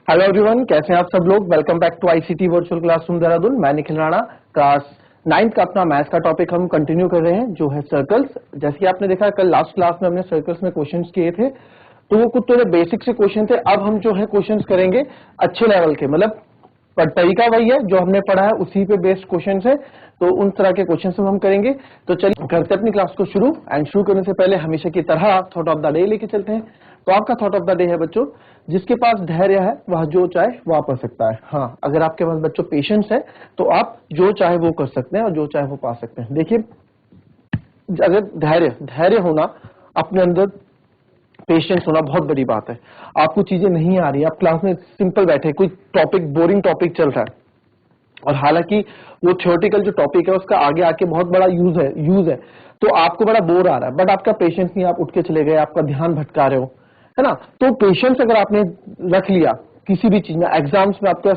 Hello everyone, कैसे हैं आप सब लोग। Welcome back to ICT virtual classroom Dehradun. मैं निखिल राणा। क्लास 9th का अपना मैथ्स का टॉपिक हम कंटिन्यू कर रहे हैं, जो है सर्कल्स। जैसे कि आपने देखा कल लास्ट क्लास में हमने सर्कल्स में क्वेश्चंस किए थे, तो वो कुछ थोड़े बेसिक से क्वेश्चन थे। अब हम जो है क्वेश्चंस करेंगे अच्छे लेवल के, मतलब पर तरीका वही है जो हमने पढ़ा है, उसी पे बेस्ड क्वेश्चन है, तो उन तरह के क्वेश्चन हम करेंगे। तो चलिए करते हैं अपनी क्लास को शुरू। एंड शुरू करने से पहले हमेशा की तरह थॉट ऑफ द डे लेके चलते हैं। तो आपका थॉट ऑफ द डे है बच्चों, जिसके पास धैर्य है वह जो चाहे वह पा सकता है। हाँ, अगर आपके पास बच्चों पेशेंस है तो आप जो चाहे वो कर सकते हैं और जो चाहे वो पा सकते हैं। देखिए, अगर धैर्य होना अपने अंदर, पेशेंस होना बहुत बड़ी बात है। आपको चीजें नहीं आ रही, आप क्लास में सिंपल बैठे, कोई टॉपिक बोरिंग टॉपिक चल रहा है, और हालांकि वो थ्योरेटिकल जो टॉपिक है उसका आगे आके बहुत बड़ा यूज है, तो आपको बड़ा बोर आ रहा है, बट आपका पेशेंस नहीं, आप उठ के चले गए, आपका ध्यान भटका रहे हो, है ना। तो पेशेंस अगर आपने रख लिया किसी भी चीज में, एग्जाम्स में आपका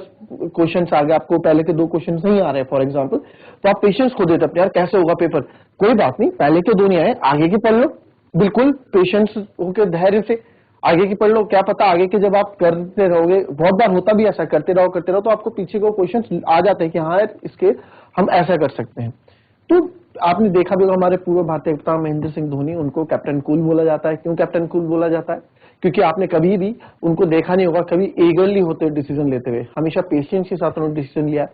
क्वेश्चन आ गया, आपको पहले के 2 क्वेश्चन नहीं आ रहे फॉर एग्जाम्पल, तो आप पेशेंस खो देते अपने, यार कैसे होगा पेपर। कोई बात नहीं, पहले के 2 नहीं आए, आगे के पढ़ लो, बिल्कुल पेशेंस होकर धैर्य से आगे की पढ़ लो। क्या पता आगे के जब आप करते रहोगे, बहुत बार होता भी ऐसा, करते रहो तो आपको पीछे को क्वेश्चन आ जाते हैं कि हाँ यार इसके हम ऐसा कर सकते हैं। तो आपने देखा भी होगा, हमारे पूर्व भारतीय कप्तान महेंद्र सिंह धोनी, उनको कैप्टन कूल बोला जाता है। क्यों कैप्टन कूल बोला जाता है? क्योंकि आपने कभी भी उनको देखा नहीं होगा कभी एगरली होते डिसीजन लेते हुए, हमेशा पेशेंस के साथ उन्होंने डिसीजन लिया।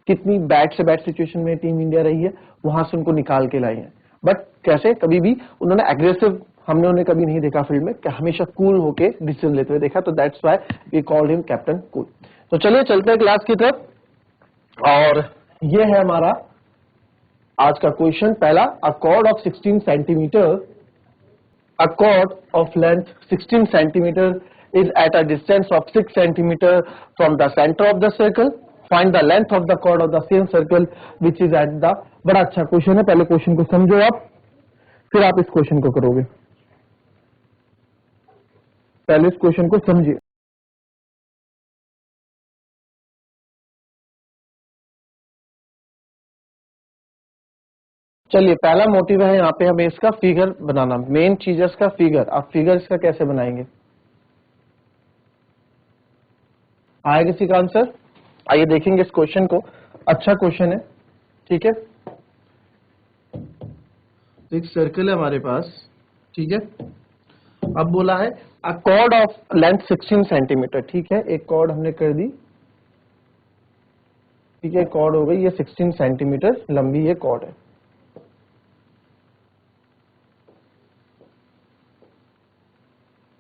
कितनी बैड से बैड सिचुएशन में टीम इंडिया रही है, वहां से उनको निकाल के लाई है। बट कैसे, कभी भी उन्होंने एग्रेसिव, हमने उन्हें कभी नहीं देखा फील्ड में, हमेशा कूल होके डिसीजन लेते हुए देखा, तो that's why we called him captain cool. तो चलिए चलते हैं क्लास की तरफ, और ये है हमारा आज का क्वेश्चन पहला। अ cord of 16 centimetre, a chord of length 16 centimeter is at a distance of 6 centimeter from the center of the circle. Find the length of the chord of the same circle which is at the। बड़ा अच्छा question है, पहले question को समझो आप, फिर आप इस क्वेश्चन को करोगे। पहले इस क्वेश्चन को समझिए। चलिए, पहला मोटिव है यहाँ पे हमें इसका फिगर बनाना, मेन चीज है इसका फिगर। आप फिगर इसका कैसे बनाएंगे? आया किसी का आंसर? आइए देखेंगे इस क्वेश्चन को। अच्छा क्वेश्चन है, ठीक है। एक सर्कल है हमारे पास, ठीक है। अब बोला है अ कॉर्ड ऑफ लेंथ 16 सेंटीमीटर, ठीक है। एक कॉर्ड हमने कर दी, ठीक है, कॉर्ड हो गई ये 16 सेंटीमीटर लंबी, ये कॉर्ड है,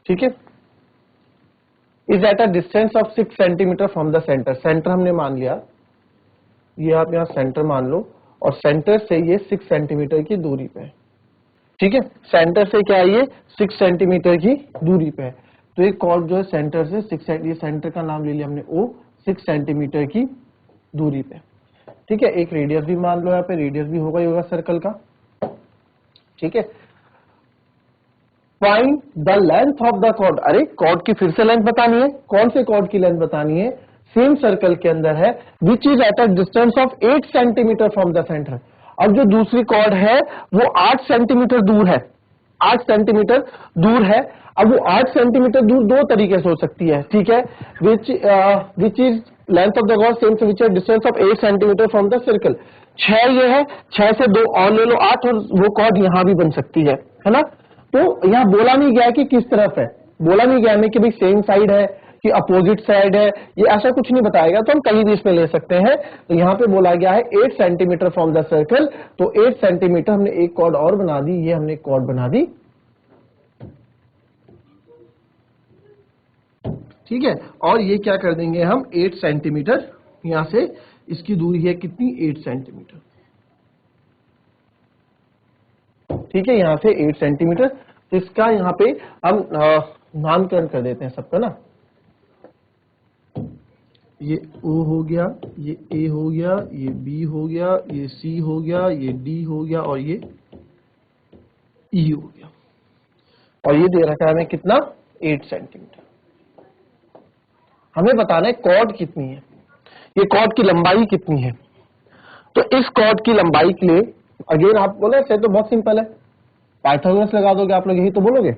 ठीक है। Is at a distance of 6 centimetre from the centre. Centre हमने मान लिया, ये आप यहाँ सेंटर मान लो, और सेंटर से ये 6 सेंटीमीटर की दूरी पे है, ठीक है। सेंटर से क्या है, ये 6 सेंटीमीटर की दूरी पे है। तो एक कॉर्ड जो है सेंटर से 6, ये सेंटर का नाम ले लिया हमने O, 6 सेंटीमीटर की दूरी पे, ठीक है। एक रेडियस भी मान लो, यहाँ पे रेडियस भी होगा ही होगा सर्कल का, ठीक है। Find the length of the chord. अरे कॉर्ड की फिर से लेंथ बतानी है, कौन से कॉर्ड की लेंथ बतानी है? सेम सर्कल के अंदर है, which is at a distance of 8 centimetre from the centre. अब जो दूसरी कॉर्ड है वो 8 सेंटीमीटर दूर है, 8 सेंटीमीटर दूर है। अब वो 8 सेंटीमीटर दूर 2 तरीके से हो सकती है, ठीक है। Which is length of the chord same which is distance of 8 centimetre from the circle. 6 ये है, 6 से 2 और ले लो 8, और वो कॉर्ड यहां भी बन सकती है ना। तो यहां बोला नहीं गया कि किस तरफ है, बोला नहीं गया हमें कि भाई सेम साइड है कि अपोजिट साइड है, ये ऐसा कुछ नहीं बताएगा, तो हम कहीं भी इसमें ले सकते हैं। तो यहां पे बोला गया है 8 सेंटीमीटर फ्रॉम द सर्कल, तो 8 सेंटीमीटर हमने एक कॉर्ड और बना दी, ये हमने कॉर्ड बना दी, ठीक है। और ये क्या कर देंगे हम, 8 सेंटीमीटर, यहां से इसकी दूरी है कितनी, 8 सेंटीमीटर, ठीक है। यहां से 8 सेंटीमीटर, तो इसका यहां पे हम नामकरण कर देते हैं सबका ना। ये O हो गया, ये A हो गया, ये B हो गया, ये C हो गया, ये D हो गया, और ये E हो गया। और ये दे रखा है हमें कितना, 8 सेंटीमीटर। हमें बताना है कॉर्ड कितनी है, ये कॉर्ड की लंबाई कितनी है। तो इस कॉर्ड की लंबाई के लिए अगेन आप बोले से तो बहुत सिंपल है, पाइथागोरस लगा दोगे आप लोग, यही तो बोलोगे।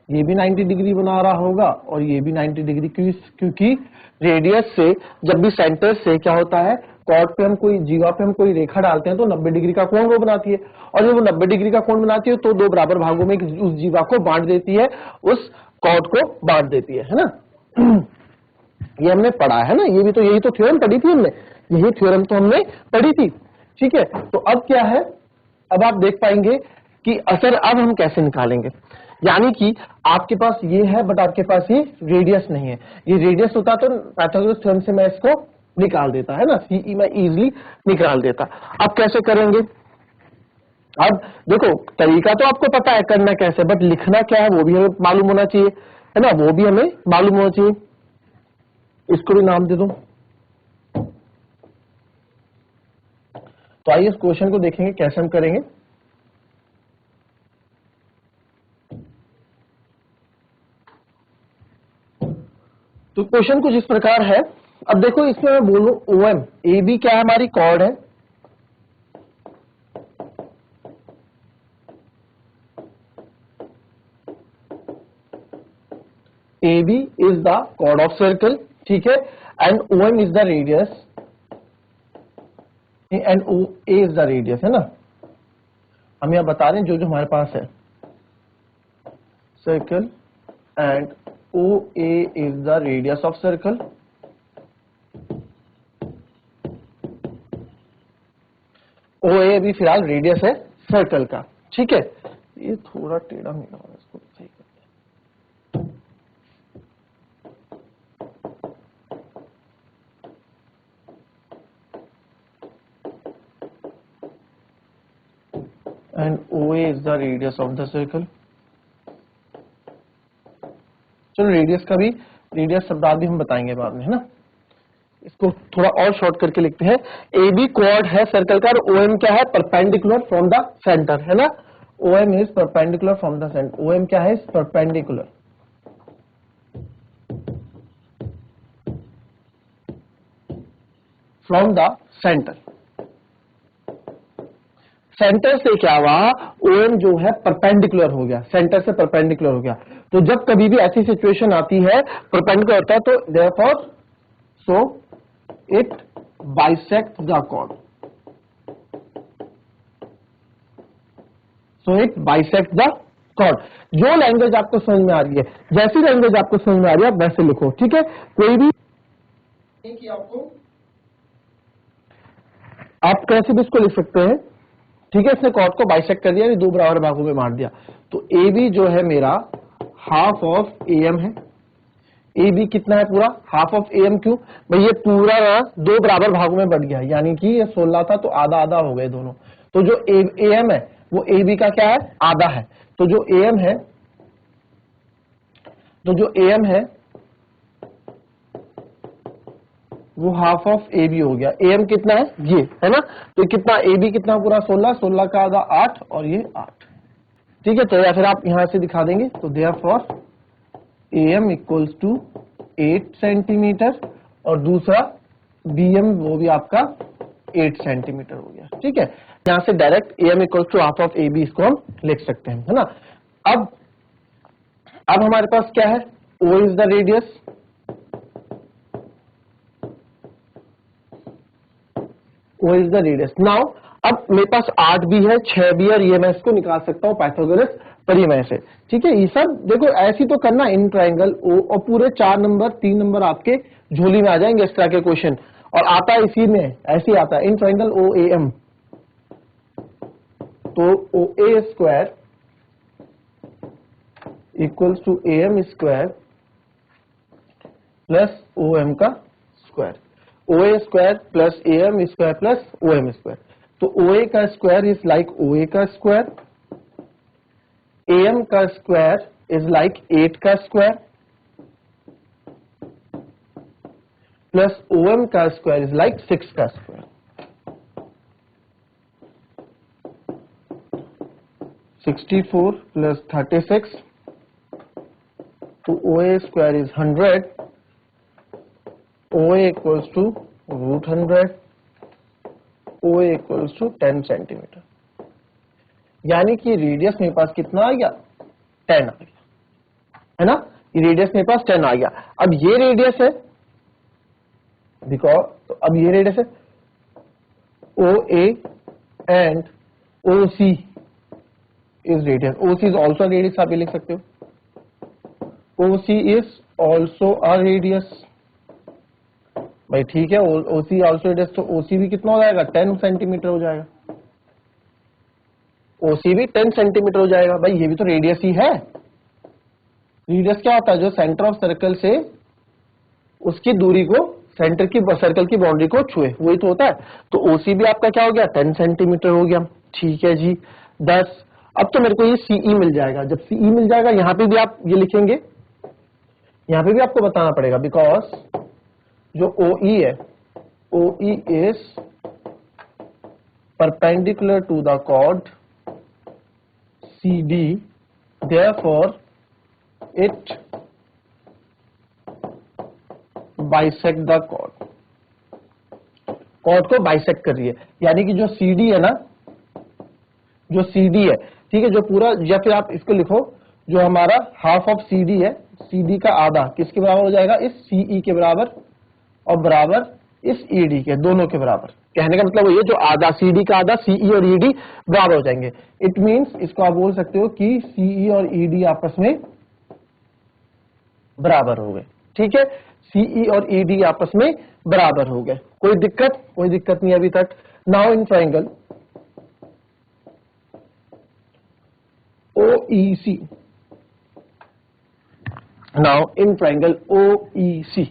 ये भी 90 डिग्री बना रहा होगा और ये भी 90 डिग्री, क्योंकि रेडियस से जब भी सेंटर से क्या होता है, कॉर्ड पे हम कोई जीवा पे हम कोई रेखा डालते हैं तो 90 डिग्री का कोण वो बनाती है, और जब वो 90 डिग्री का कोण बनाती है तो दो बराबर भागों में उस जीवा को बांट देती है, उस कॉर्ड को बांट देती है ना। ये हमने पढ़ा है ना, ये भी तो यही तो थ्योरम पढ़ी थी हमने, यही थ्योरम तो हमने पढ़ी थी। ठीक है, तो अब क्या है, अब आप देख पाएंगे कि असर अब हम कैसे निकालेंगे। यानी कि आपके पास ये है बट आपके पास ये रेडियस नहीं है, ये रेडियस होता तो पाइथागोरस थ्योरम से मैं इसको निकाल देता है ना, सीई मैं इजीली निकाल देता। अब कैसे करेंगे, अब देखो तरीका तो आपको पता है करना कैसे, बट लिखना क्या है वो भी हमें मालूम होना चाहिए, है ना, वो भी हमें मालूम होना चाहिए। इसको भी नाम दे दो। तो आइए इस क्वेश्चन को देखेंगे कैसे हम करेंगे। तो क्वेश्चन कुछ इस प्रकार है। अब देखो इसमें मैं बोलूं OM, AB क्या है, हमारी कॉर्ड है, AB is the chord of circle, ठीक है, and OM is the radius, and OA is the radius, है ना। हम यहां बता रहे हैं जो जो हमारे पास है, circle and OA is the radius of circle, OA अभी फिलहाल रेडियस है सर्कल का, ठीक है। ये थोड़ा टेढ़ा मेरा है, इसको सही करते हैं। And OA is the radius of the circle. चलो रेडियस का भी, रेडियस शब्दार्थ भी हम बताएंगे बाद में, है ना। इसको थोड़ा और शॉर्ट करके लिखते हैं। AB क्वाड है सर्कल का और OM क्या है, परपेंडिकुलर फ्रॉम द सेंटर, है ना। OM is perpendicular from the centre, OM क्या है, perpendicular from the centre. Centre से क्या हुआ, OM जो है परपेंडिकुलर हो गया, सेंटर से परपेंडिकुलर हो गया। तो जब कभी भी ऐसी सिचुएशन आती है परपेंडिकुलर होता है, तो therefore so it bisect the chord, so it bisect the chord. जो लैंग्वेज आपको समझ में आ रही है, जैसी लैंग्वेज आपको समझ में आ रही है आप वैसे लिखो, ठीक है। कोई भी कि आपको आप कैसे भी इसको लिख सकते हैं, ठीक है। इसने कॉर्ड को बाइसेक्ट कर दिया, दो बराबर भागों में बांट दिया। तो AB जो है मेरा हाफ ऑफ AM है। AB कितना है, पूरा हाफ ऑफ AM, क्यों भाई, ये पूरा दो बराबर भागों में बढ़ गया, यानी कि ये 16 था तो आधा आधा हो गए दोनों। तो जो AM है वो AB का क्या है, आधा है। तो जो AM है, वो हाफ ऑफ AB हो गया। AM कितना है, ये है ना। तो कितना AB कितना, पूरा 16, 16 का आधा 8 और ये 8, ठीक है। तो या फिर आप यहां से दिखा देंगे, तो therefore AM equals to 8 centimetre और दूसरा BM वो भी आपका 8 सेंटीमीटर हो गया, ठीक है। यहां से direct AM equals to half of AB इसको हम लिख सकते हैं, है ना। अब हमारे पास क्या है, O is the radius, O is the radius. Now अब मेरे पास 8 भी है, 6 भी है, और ये मैं इसको निकाल सकता हूं पाइथागोरस परिमेय से, ठीक है। ये सब देखो ऐसी तो करना, इन ट्राइंगल O, और पूरे 4 नंबर 3 नंबर आपके झोली में आ जाएंगे इस तरह के क्वेश्चन। और आता है इसी में, ऐसे ही आता है इन ट्राइंगल OAM। तो OA square equals to AM square plus OM का square, OA square plus AM square plus OM square. तो OA का स्क्वायर इज लाइक OA का स्क्वायर, AM का स्क्वायर इज लाइक 8 का स्क्वायर, प्लस OM का square is like 6 का square. 64 plus 36, तो OA square is 100, OA equals to √100, OA equals to 10 centimetre. यानी कि रेडियस मेरे पास कितना आ गया, 10 आ गया, है ना, ये रेडियस मेरे पास 10 आ गया। अब ये रेडियस है बिकॉज, तो अब ये रेडियस है O A and O C is radius, O C is also radius, आप ये लिख सकते हो O C is also a radius. भाई ठीक है, ओ सी ऑल्सो रेडियस, तो ओ सी भी कितना हो जाएगा 10 सेंटीमीटर हो जाएगा, ओ सी भी 10 सेंटीमीटर हो जाएगा। भाई ये भी तो रेडियस ही है। रेडियस क्या होता है, जो सेंटर ऑफ सर्कल से उसकी दूरी को, सेंटर की सर्कल की बाउंड्री को छुए, वही तो होता है। तो ओसी भी आपका क्या हो गया 10 सेंटीमीटर हो गया। ठीक है जी 10। अब तो मेरे को ये सीई मिल जाएगा। जब सीई मिल जाएगा, यहां पे भी आप ये लिखेंगे, यहां पे भी आपको बताना पड़ेगा बिकॉज जो ओई है, ओई is perpendicular to the cord CD, therefore it bisect the chord, cord को बाइसेक्ट कर रही है। यानी कि जो CD है ना, जो CD है, ठीक है, जो पूरा, या फिर आप इसको लिखो जो हमारा हाफ ऑफ CD है, CD का आधा किसके बराबर हो जाएगा, इस CE के बराबर, और बराबर इस ED के, दोनों के बराबर। कहने का मतलब ये जो आधा CD का आधा, CE और ED बराबर हो जाएंगे। इट मींस इसको आप बोल सकते हो कि CE और ED आपस में बराबर हो गए। ठीक है, CE और ED आपस में बराबर हो गए। कोई दिक्कत? कोई दिक्कत नहीं अभी तक। Now in triangle OEC, now in triangle OEC,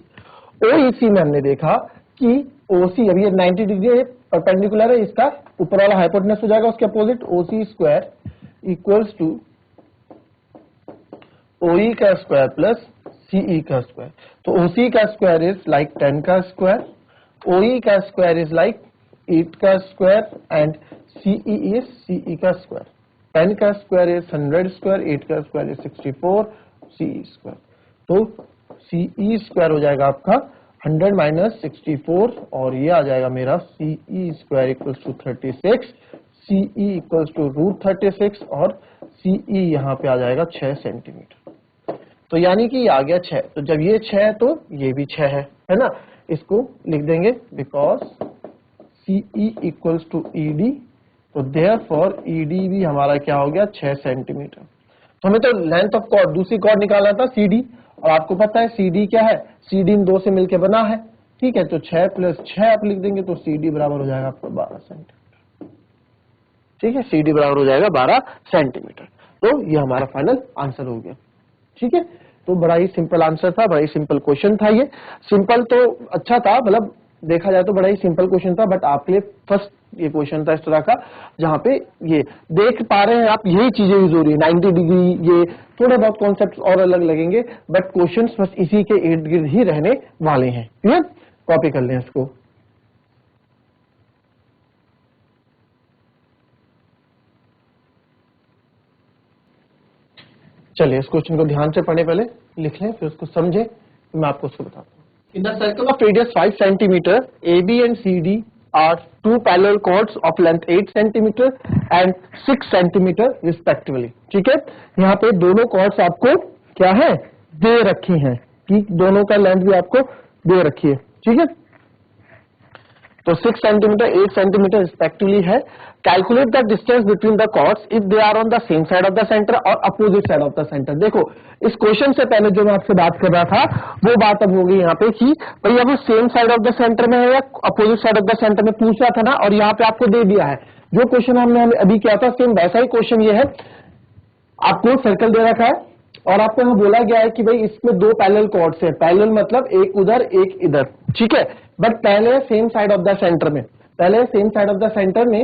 OEC में हमने देखा कि OC अभी ये 90 डिग्री परपेंडिकुलर है, इसका ऊपर वाला हाइपोटेनस हो जाएगा उसके opposite, OC square equals to OE का स्क्वायर प्लस CE का स्क्वायर। तो OC का स्क्वायर इज लाइक 10 का स्क्वायर, OE का स्क्वायर इज लाइक 8 का square and CE is CE का स्क्वायर। 10 का स्क्वायर इज 100 स्क्वायर, 8 का स्क्वायर इज 64, CE स्क्वायर। तो CE स्क्वायर हो जाएगा आपका 100 माइनस 64, और ये आ जाएगा मेरा CE square equals to 36, CE equals to root 36, और CE यहाँ पे आ जाएगा 6 सेंटीमीटर। तो यानी कि ये आ गया 6। तो जब ये 6 है तो ये भी 6 है ना। इसको लिख देंगे because CE equals to ED, तो देयरफॉर ED भी हमारा क्या हो गया 6 सेंटीमीटर। तो हमें तो लेंथ ऑफ कॉर्ड, दूसरी कॉर्ड निकालना था CD, और आपको पता है CD क्या है, CD इन दो से मिलकर बना है। ठीक है, तो 6 प्लस 6 आप लिख देंगे, तो CD बराबर हो जाएगा आपका 12 सेंटीमीटर। ठीक है, CD बराबर हो जाएगा 12 सेंटीमीटर। तो ये हमारा फाइनल आंसर हो गया। ठीक है, तो बड़ा ही सिंपल आंसर था, बड़ा ही सिंपल क्वेश्चन था। ये सिंपल तो अच्छा था, मतलब देखा जाए तो बड़ा ही सिंपल क्वेश्चन था, बट आपके लिए फर्स्ट ये क्वेश्चन था इस तरह का, जहां पे ये देख पा रहे हैं आप, यही चीजें यूज हो रही है। 90 डिग्री, ये थोड़े बहुत कॉन्सेप्ट और अलग लगेंगे, बट क्वेश्चन बस इसी के इर्द गिर्द ही रहने वाले हैं। क्लियर? कॉपी कर लें इसको। चलिए इस क्वेश्चन को ध्यान से पढ़े, पहले लिख लें फिर उसको समझें, फिर मैं आपको उसको बताता हूँ। In the circle of radius 5 centimeter, AB and CD are two parallel chords of length 8 centimeter and 6 centimeter respectively. ठीक है, यहाँ पे दोनों chords आपको क्या है दे रखी हैं, कि दोनों का लेंथ भी आपको दे रखी है। ठीक है, तो 6 सेंटीमीटर 8 सेंटीमीटर रिस्पेक्टिवली है। Calculate the distance between the chords if they are on the same side of the centre और opposite side of the centre. देखो इस क्वेश्चन से पहले जो मैं आपसे बात कर रहा था, वो बात अब हो गई यहाँ पे कि भैया वो same side of the centre में है या opposite side of the centre में पूछ रहा था ना, और यहाँ पे आपको दे दिया है। जो क्वेश्चन हमने अभी किया था सेम वैसा ही क्वेश्चन ये है। आपको सर्कल दे रखा है और आपको यहाँ बोला गया है कि भाई इसमें दो पैरेलल कॉर्ड्स हैं। पैरेलल मतलब एक उधर एक इधर। ठीक है, बट पहले same side of the centre में, पहले same side of the centre में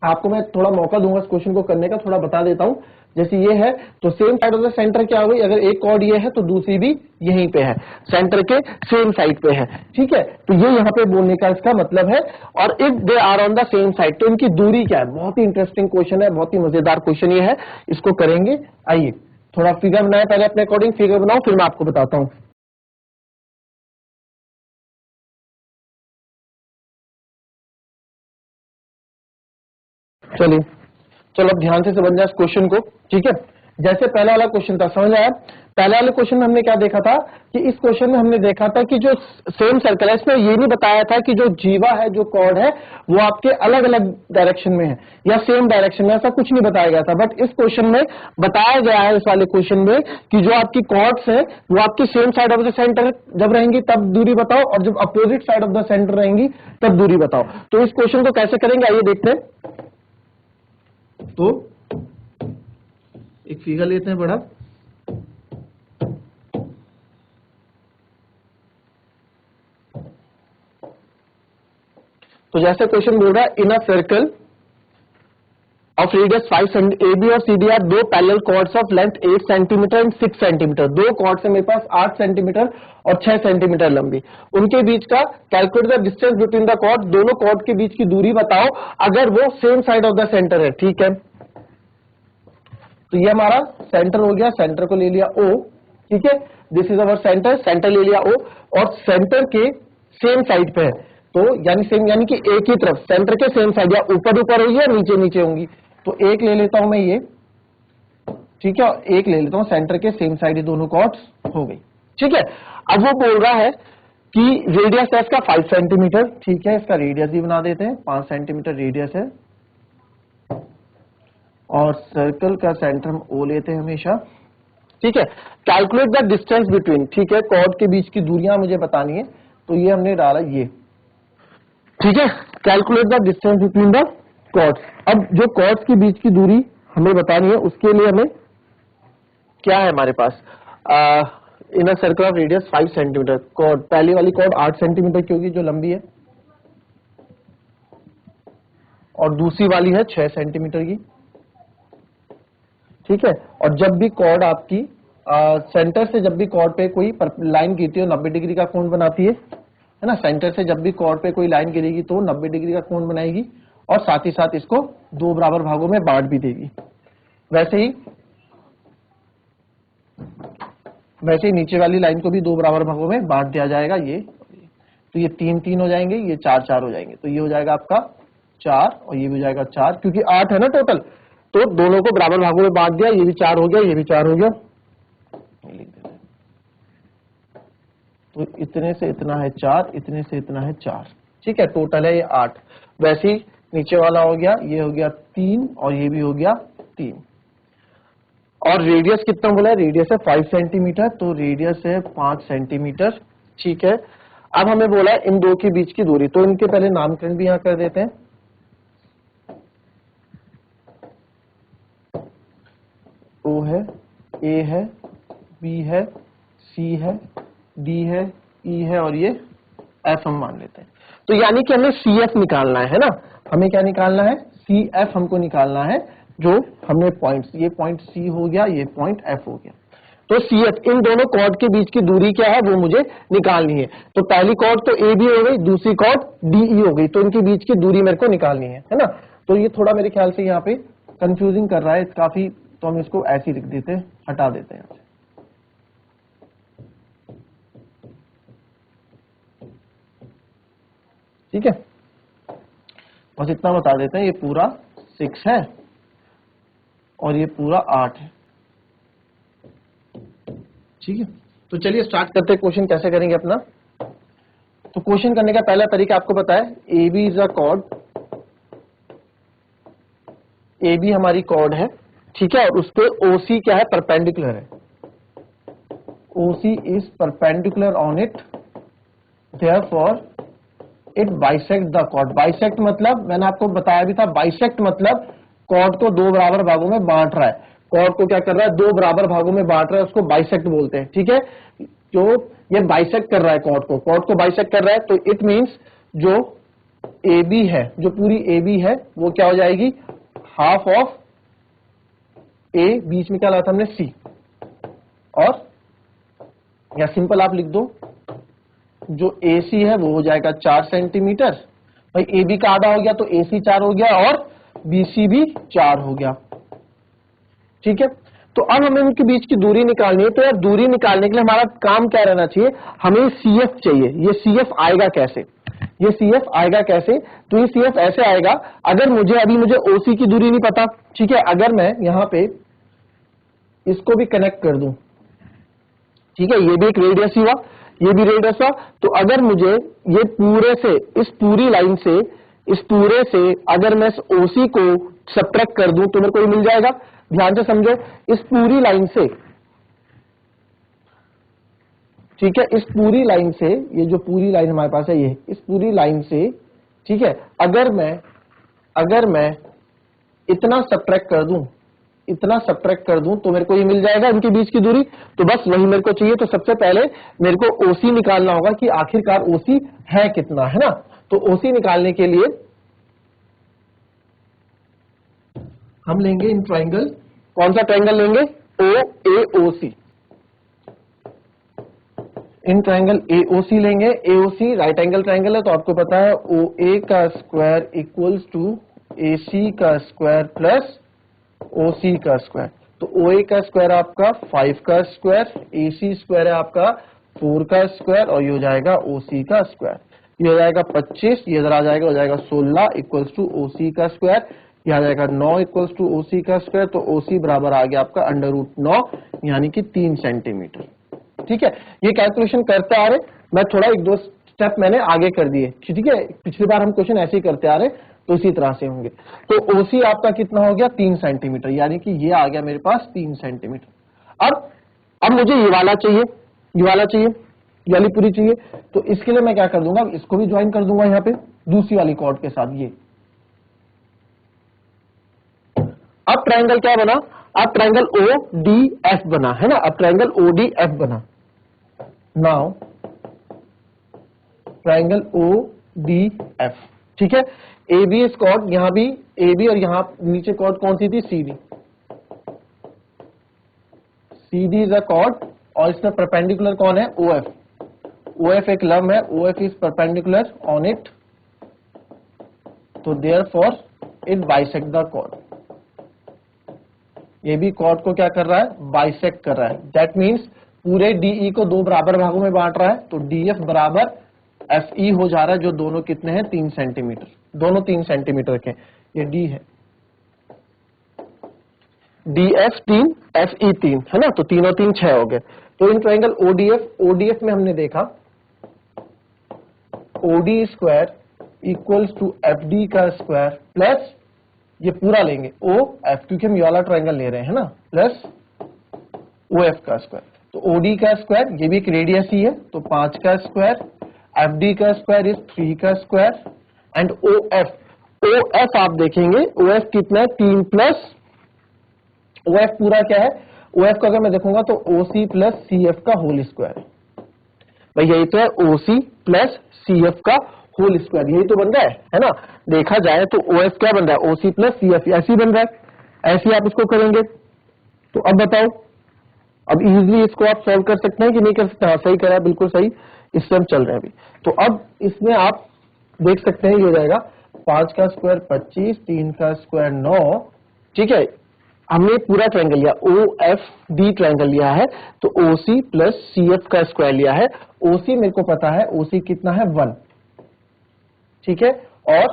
आपको मैं थोड़ा मौका दूंगा इस क्वेश्चन को करने का, थोड़ा बता देता हूं। जैसे ये है तो same side of the centre क्या हो गई, अगर एक कॉर्ड ये है तो दूसरी भी यहीं पे है, सेंटर के सेम साइड पे है। ठीक है, तो ये यहाँ पे बोलने का इसका मतलब है। और if they are on the same side, तो इनकी दूरी क्या है। बहुत ही इंटरेस्टिंग क्वेश्चन है, बहुत ही मजेदार क्वेश्चन ये है, इसको करेंगे। आइए थोड़ा फिगर बनाए, पहले अपने अकॉर्डिंग फिगर बनाओ, फिर मैं आपको बताता हूं। चलिए चलो अब ध्यान से समझना इस क्वेश्चन को। ठीक है, जैसे पहला वाला क्वेश्चन था, समझ आया? पहले वाले क्वेश्चन में हमने क्या देखा था कि इस क्वेश्चन में हमने देखा था कि जो सेम सर्कल है, इसमें ये नहीं बताया था कि जो जीवा है, जो कॉर्ड है, वो आपके अलग अलग डायरेक्शन में है या सेम डायरेक्शन में, ऐसा कुछ नहीं बताया गया था। बट इस क्वेश्चन में बताया गया है, इस वाले क्वेश्चन में, कि जो आपकी कॉर्ड्स है वो आपकी same side of the centre जब रहेंगी तब दूरी बताओ, और जब opposite side of the centre रहेंगी तब दूरी बताओ। तो इस क्वेश्चन को कैसे करेंगे, आइए देखते हैं। तो एक फिगर लेते हैं बड़ा, तो जैसे क्वेश्चन बोल रहा है, in a circle of radius 5 centimetre, A B और सी डी आर दो parallel chords of length 8 centimetre and 6 centimetre. दो कॉर्ड्स है मेरे पास 8 सेंटीमीटर और 6 सेंटीमीटर लंबी, उनके बीच का calculate the distance between the chord, दोनों कॉर्ड के बीच की दूरी बताओ अगर वो same side of the centre है। ठीक है, तो ये हमारा सेंटर हो गया, सेंटर को ले लिया O, ठीक है, this is our centre, centre ले लिया O, और सेंटर के सेम साइड पे है, तो यानी सेम यानी कि एक ही तरफ, सेंटर के सेम साइड, या ऊपर ऊपर होगी या नीचे नीचे होंगी। तो एक ले लेता हूं मैं ये, ठीक है, और एक ले लेता हूं सेंटर के सेम साइड, ये दोनों कॉर्ड्स हो गई। ठीक है, अब वो बोल रहा है कि रेडियस है इसका 5 सेंटीमीटर, ठीक है, इसका रेडियस भी बना देते हैं, 5 सेंटीमीटर रेडियस है, और सर्कल का सेंटर हम O लेते हैं हमेशा। ठीक है, कैलकुलेट द डिस्टेंस बिटवीन, ठीक है, कॉर्ड के बीच की दूरियां मुझे बतानी है, तो ये हमने डाला ये, ठीक है, calculate the distance between the chords. अब जो कॉर्ड्स के बीच की दूरी हमें बतानी है, उसके लिए हमें क्या है हमारे पास, in a circle of radius 5 centimetre, chord पहली वाली कॉर्ड 8 सेंटीमीटर की होगी जो लंबी है, और दूसरी वाली है 6 सेंटीमीटर की। ठीक है, और जब भी कॉर्ड आपकी सेंटर से जब भी कॉर्ड पे कोई लाइन गिरती है 90 डिग्री का कोण बनाती है ना, सेंटर से जब भी कॉर्ड पे कोई लाइन गिरेगी तो 90 डिग्री का कोण बनाएगी, और साथ ही साथ इसको दो बराबर भागों में बांट भी देगी। वैसे ही नीचे वाली लाइन को भी दो बराबर भागों में बांट दिया जाएगा, ये तो ये 3 3 हो जाएंगे, ये 4 4 हो जाएंगे, तो ये हो जाएगा आपका 4 और ये भी हो जाएगा 4, क्योंकि 8 है ना टोटल, तो दोनों को बराबर भागों में बांट दिया, ये भी 4 हो गया, ये भी 4 हो गया, लिख देते हैं। तो इतने से इतना है 4, इतने से इतना है 4, ठीक है, टोटल है ये 8। वैसे ही नीचे वाला हो गया, ये हो गया 3 और ये भी हो गया 3, और रेडियस कितना बोला है, रेडियस है 5 सेंटीमीटर, तो रेडियस है 5 सेंटीमीटर। ठीक है, अब हमें बोला है इन दो के बीच की दूरी, तो इनके पहले नामकरण भी यहां कर देते हैं। O है, A है, B है, C है, D है, E है, और ये F हम मान लेते हैं। तो यानी कि हमें CF निकालना है ना, हमें क्या निकालना है, CF हमको निकालना है, जो हमने पॉइंट्स, ये पॉइंट C हो गया, ये पॉइंट F हो गया, तो CF, इन दोनों कॉर्ड के बीच की दूरी क्या है वो मुझे निकालनी है। तो पहली कॉर्ड तो AB हो गई, दूसरी कॉर्ड DE हो गई, तो इनके बीच की दूरी मेरे को निकालनी है ना। तो ये थोड़ा मेरे ख्याल से यहाँ पे कंफ्यूजिंग कर रहा है काफी, तो हम इसको ऐसे ही लिख देते हैं, हटा देते हैं। ठीक है, बस इतना बता देते हैं, ये पूरा 6 है और ये पूरा 8 है। ठीक है, तो चलिए स्टार्ट करते हैं, क्वेश्चन कैसे करेंगे अपना। तो क्वेश्चन करने का पहला तरीका आपको पता है, A B is a chord, A B हमारी कॉर्ड है, ठीक है, और उसपे OC क्या है, परपेंडिकुलर है, OC is perpendicular on it, therefore it bisect the chord. Bisect मतलब मैंने आपको बताया भी था, बाइसेक्ट मतलब कॉर्ड को दो बराबर भागों में बांट रहा है, कॉर्ड को क्या कर रहा है, दो बराबर भागों में बांट रहा है, उसको बाइसेक्ट बोलते हैं। ठीक है, जो ये बाइसेक्ट कर रहा है कॉर्ड को बाइसेक्ट कर रहा है, तो इट मींस जो AB है, जो पूरी AB है, वो क्या हो जाएगी, हाफ ऑफ A, बीच में क्या लाया था हमने C, और या सिंपल आप लिख दो, जो AC है वो हो जाएगा 4 सेंटीमीटर, भाई AB का आधा हो गया तो AC 4 हो गया, और BC भी 4 हो गया। ठीक है, तो अब हमें उनके बीच की दूरी निकालनी है, तो यार दूरी निकालने के लिए हमारा काम क्या रहना चाहिए, हमें CF चाहिए। ये CF आएगा कैसे, ये CF आएगा कैसे, तो ये CF ऐसे आएगा, अगर मुझे OC की दूरी नहीं पता, ठीक है, अगर मैं यहाँ पे इसको भी कनेक्ट कर दूं, ठीक है, ये भी एक रेडियस ही हुआ, ये भी रेडियस हुआ। तो अगर मुझे ये पूरे से, इस पूरी लाइन से, इस पूरे से अगर मैं ओसी को सब्ट्रैक्ट कर दूं तो मेरे को ये मिल जाएगा। ध्यान से समझो, इस पूरी लाइन से, ठीक है, इस पूरी लाइन से, ये जो पूरी लाइन हमारे पास है ये, इस पूरी लाइन से, ठीक है, अगर मैं इतना सब्ट्रैक्ट कर दूं, इतना सब्ट्रैक्ट कर दूं तो मेरे को ये मिल जाएगा इनके बीच की दूरी। तो बस वही मेरे को चाहिए। तो सबसे पहले मेरे को ओसी निकालना होगा कि आखिरकार ओसी है कितना, है ना। तो ओसी निकालने के लिए हम लेंगे इन ट्राइंगल, कौन सा ट्राइंगल लेंगे, ओ ए ओ सी। इन ट्राइंगल एओसी लेंगे। एओसी राइट एंगल ट्राइंगल है, तो आपको पता है ओ ए का स्क्वायर इक्वल्स टू ए सी का स्क्वायर प्लस ओ सी का स्क्वायर। तो ओ ए का स्क्वायर आपका 5 का स्क्वायर, ए सी स्क्वायर है आपका 4 का स्क्वायर, और ये हो जाएगा ओ सी का स्क्वायर। ये हो जाएगा 25, ये इधर आ जाएगा, हो जाएगा 16 इक्वल्स टू ओ सी का स्क्वायर। ये आ जाएगा 9 इक्वल्स टू ओ सी का स्क्वायर। तो ओ सी बराबर आ गया आपका √9 यानी कि 3 सेंटीमीटर। ठीक है, ये कैलकुलेशन करते आ रहे, मैं थोड़ा एक दो स्टेप मैंने आगे कर दिए, ठीक है। पिछली बार हम क्वेश्चन ऐसे ही करते आ रहे, तो इसी तरह से होंगे। तो ओसी आपका कितना हो गया, 3 सेंटीमीटर, यानी कि ये आ गया मेरे पास 3 सेंटीमीटर। अब मुझे ये वाला चाहिए, ये वाला चाहिए, ये वाली पूरी चाहिए। तो इसके लिए मैं क्या कर दूंगा, इसको भी ज्वाइन कर दूंगा यहाँ पे दूसरी वाली कॉर्ड के साथ। ये अब ट्रायंगल क्या बना, अब ट्रायंगल ओ डी एफ बना, है ना। अब ट्रायंगल ओ डी एफ बना। Now triangle O D F, ठीक है। ए बी इज कॉर्ड, यहां भी ए बी, और यहां नीचे कॉर्ड कौन सी थी, C D. C D is a chord, और इसमें परपेंडिकुलर कौन है, ओ एफ। ओ एफ एक लंब है, O F is perpendicular on it, तो therefore it bisect the chord. ये भी कॉर्ड को क्या कर रहा है, बाइसेक्ट कर रहा है। दैट मीन्स पूरे डीई को 2 बराबर भागों में बांट रहा है। तो डीएफ बराबर एफ ई हो जा रहा है, जो दोनों कितने हैं, 3 सेंटीमीटर, दोनों 3 सेंटीमीटर के। ये डी है, डी एफ 3, एफ ई 3, है ना। तो 3 और 3 6 हो गए। तो इन ट्रायंगल ओडीएफ, ओडीएफ में हमने देखा OD square equals to F D का स्क्वायर प्लस, ये पूरा लेंगे ओ एफ, क्योंकि हम ये वाला ट्रायंगल ले रहे हैं ना, प्लस ओ एफ का स्क्वायर। तो ओडी का स्क्वायर, ये भी एक रेडियस ही है, तो 5 का स्क्वायर, एफ डी का स्क्वायर इज 3 का स्क्वायर, एंड ओ एफ आप देखेंगे ओ एफ कितना है, 3 प्लस ओ एफ पूरा क्या है, ओ एफ का अगर मैं देखूंगा तो ओ सी प्लस सी एफ का होल स्क्वायर। भाई यही तो है, ओ सी प्लस सी एफ का होल स्क्वायर, यही तो बन रहा है ना। देखा जाए तो ओ एफ क्या बन रहा है, ओ सी प्लस सी एफ, ऐसे ही बन रहा है, ऐसे ही आप इसको करेंगे। तो अब बताओ, अब इजीली इसको आप सॉल्व कर सकते हैं कि नहीं कर सकते। हाँ सही करा, बिल्कुल सही, इससे हम चल रहे हैं अभी। तो अब इसमें आप देख सकते हैं, ये हो जाएगा 5 का स्क्वायर 25, 3 का स्क्वायर 9, ठीक है। हमने पूरा ट्रायंगल लिया, ओ एफ डी ट्रायंगल लिया है, तो ओ सी प्लस सी एफ का स्क्वायर लिया है। ओ सी मेरे को पता है, ओ सी कितना है, 1, ठीक है, और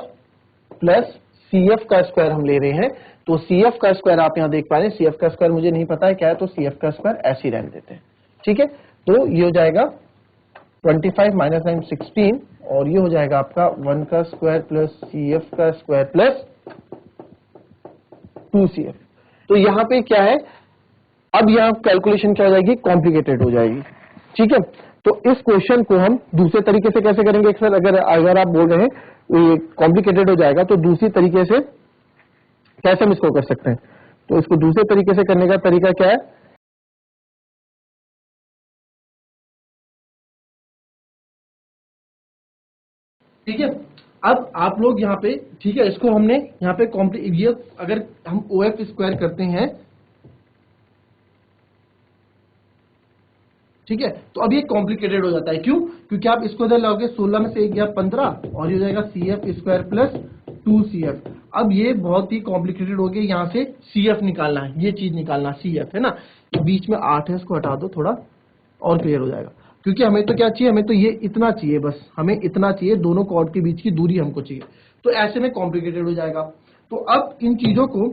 प्लस सी एफ का स्क्वायर हम ले रहे हैं। तो सी एफ का स्क्वायर आप यहां देख पा रहे हैं, सी एफ का स्क्वायर मुझे नहीं पता है क्या है, तो सी एफ का स्क्वायर ऐसे ही रहने देते हैं, ठीक है। तो ये हो जाएगा 25 माइनस 9 16, और ये हो जाएगा आपका 1 का स्क्वायर प्लस सी एफ का स्क्वायर प्लस 2 सी एफ। तो यहां पे क्या है, अब यहां कैलकुलेशन क्या हो जाएगी, कॉम्प्लिकेटेड हो जाएगी, ठीक है। तो इस क्वेश्चन को हम दूसरे तरीके से कैसे करेंगे, सर अगर आप बोल रहे हैं ये कॉम्प्लिकेटेड हो जाएगा, तो दूसरी तरीके से कैसे हम इसको कर सकते हैं। तो इसको दूसरे तरीके से करने का तरीका क्या है, ठीक है। अब आप लोग यहाँ पे, ठीक है, इसको हमने यहाँ पे ये अगर हम ओ एफ स्क्वायर करते हैं, ठीक है, तो अब ये कॉम्प्लिकेटेड हो जाता है। क्यों, क्योंकि आप इसको इधर लाओगे, 16 में से 1 गया 15, और ये हो जाएगा C F square plus 2 C F. अब ये बहुत ही कॉम्प्लिकेटेड हो गया, यहाँ से सी एफ निकालना है, ये चीज निकालना सी एफ, है ना। तो बीच में 8 है, इसको हटा दो, थोड़ा और क्लियर हो जाएगा। क्योंकि हमें तो क्या चाहिए, हमें तो ये इतना चाहिए, बस हमें इतना चाहिए, दोनों कॉर्ड के बीच की दूरी हमको चाहिए। तो ऐसे में कॉम्प्लिकेटेड हो जाएगा। तो अब इन चीजों को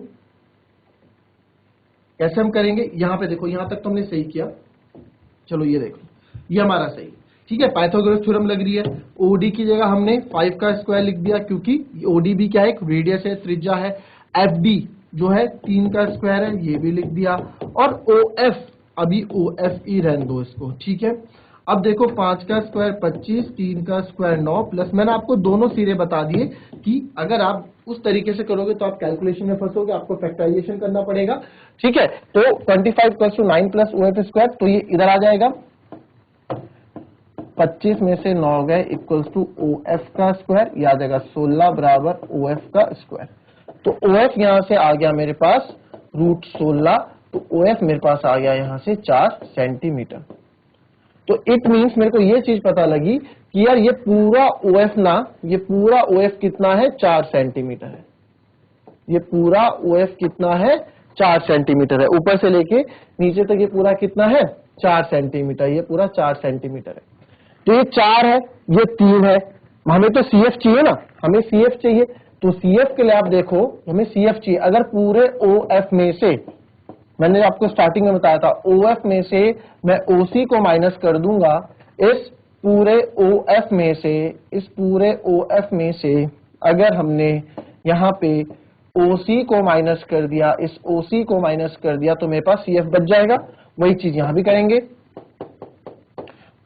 कैसे हम करेंगे, यहाँ पे देखो, यहाँ तक तो हमने सही किया, चलो ये देखो, ये हमारा सही, ठीक है, पाइथागोरस थ्योरम लग रही है। ओडी की जगह हमने 5 का स्क्वायर लिख दिया, क्योंकि ओडी भी क्या है, एक रेडियस है, त्रिज्या है। एफडी जो है 3 का स्क्वायर है, ये भी लिख दिया। और ओएफ, अभी ओएफ ही रहने दो इसको, ठीक है। अब देखो 5 का स्क्वायर 25, 3 का स्क्वायर 9, प्लस मैंने आपको दोनों सिरे बता दिए कि अगर आप उस तरीके से करोगे तो आप कैलकुलेशन में फंसोगे, आपको फैक्टराइजेशन करना पड़ेगा, ठीक है। तो 25 + 9 + OF स्क्वायर, तो ये इधर आ जाएगा, 25 में से 9 गए इक्वल्स टू OF का स्क्वायर, ये आ जाएगा 16 बराबर OF का स्क्वायर। तो OF यहां से आ गया मेरे पास √16, तो OF मेरे पास आ गया यहां से 4 सेंटीमीटर। तो इट मीन्स मेरे को ये चीज पता लगी कि यार ये पूरा OF ना, ये पूरा OF कितना है, 4 सेंटीमीटर है। ये पूरा OF कितना है, 4 सेंटीमीटर है। ऊपर से लेके नीचे तक ये पूरा कितना है, 4 सेंटीमीटर, ये पूरा 4 सेंटीमीटर है। तो ये 4 है, ये 3 है, हमें तो CF चाहिए ना, हमें CF चाहिए। तो CF के लिए आप देखो, हमें CF चाहिए। अगर पूरे OF में से, मैंने आपको स्टार्टिंग में बताया था, OF में से मैं OC को माइनस कर दूंगा, इस पूरे OF में से, इस पूरे OF में से अगर हमने यहाँ पे OC को माइनस कर दिया, इस OC को माइनस कर दिया, तो मेरे पास CF बच जाएगा। वही चीज यहां भी करेंगे।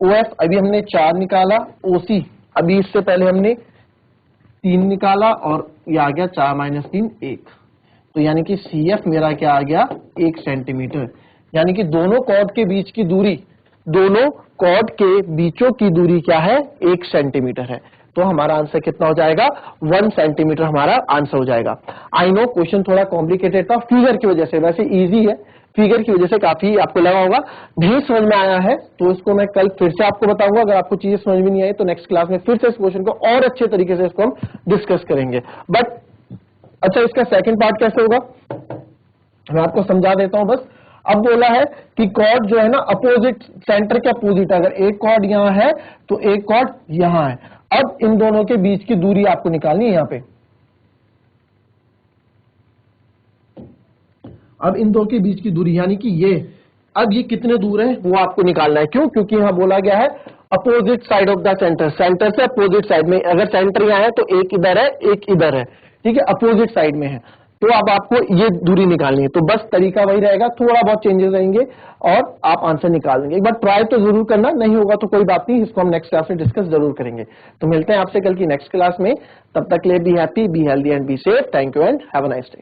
OF अभी हमने 4 निकाला, OC अभी इससे पहले हमने 3 निकाला, और ये आ गया 4 - 3 1। तो यानी कि CF मेरा क्या आ गया, 1 सेंटीमीटर। यानी कि दोनों कॉर्ड के बीच की दूरी, दोनों कॉर्ड के बीचों की दूरी क्या है, 1 सेंटीमीटर है। तो हमारा आंसर कितना हो जाएगा, 1 सेंटीमीटर हमारा आंसर हो जाएगा। आई नो क्वेश्चन थोड़ा कॉम्प्लिकेटेड था फिगर की वजह से, वैसे इजी है, फिगर की वजह से काफी आपको लगा होगा नहीं समझ में आया है, तो इसको मैं कल फिर से आपको बताऊंगा। अगर आपको चीजें समझ में नहीं आई तो नेक्स्ट क्लास में फिर से इस क्वेश्चन को और अच्छे तरीके से इसको हम डिस्कस करेंगे। बट अच्छा, इसका सेकंड पार्ट कैसे होगा मैं आपको समझा देता हूं बस। अब बोला है कि कॉर्ड जो है ना, अपोजिट, सेंटर के अपोजिट, अगर एक कॉर्ड यहां है तो एक कॉर्ड यहां है। अब इन दोनों के बीच की दूरी आपको निकालनी है। यहां पे अब इन दो के बीच की दूरी, यानी कि ये, अब ये कितने दूर है वो आपको निकालना है। क्यों, क्योंकि यहां बोला गया है opposite side of the centre, centre से अपोजिट साइड में। अगर सेंटर यहां है तो एक इधर है, एक इधर है, ठीक है, अपोजिट साइड में है। तो अब आपको ये दूरी निकालनी है। तो बस तरीका वही रहेगा, थोड़ा बहुत चेंजेस रहेंगे और आप आंसर निकाल देंगे। एक बार ट्राई तो जरूर करना, नहीं होगा तो कोई बात नहीं, इसको हम नेक्स्ट क्लास में डिस्कस जरूर करेंगे। तो मिलते हैं आपसे कल की नेक्स्ट क्लास में, तब तक के लिए be happy, be healthy and be safe. Thank you and have a nice day.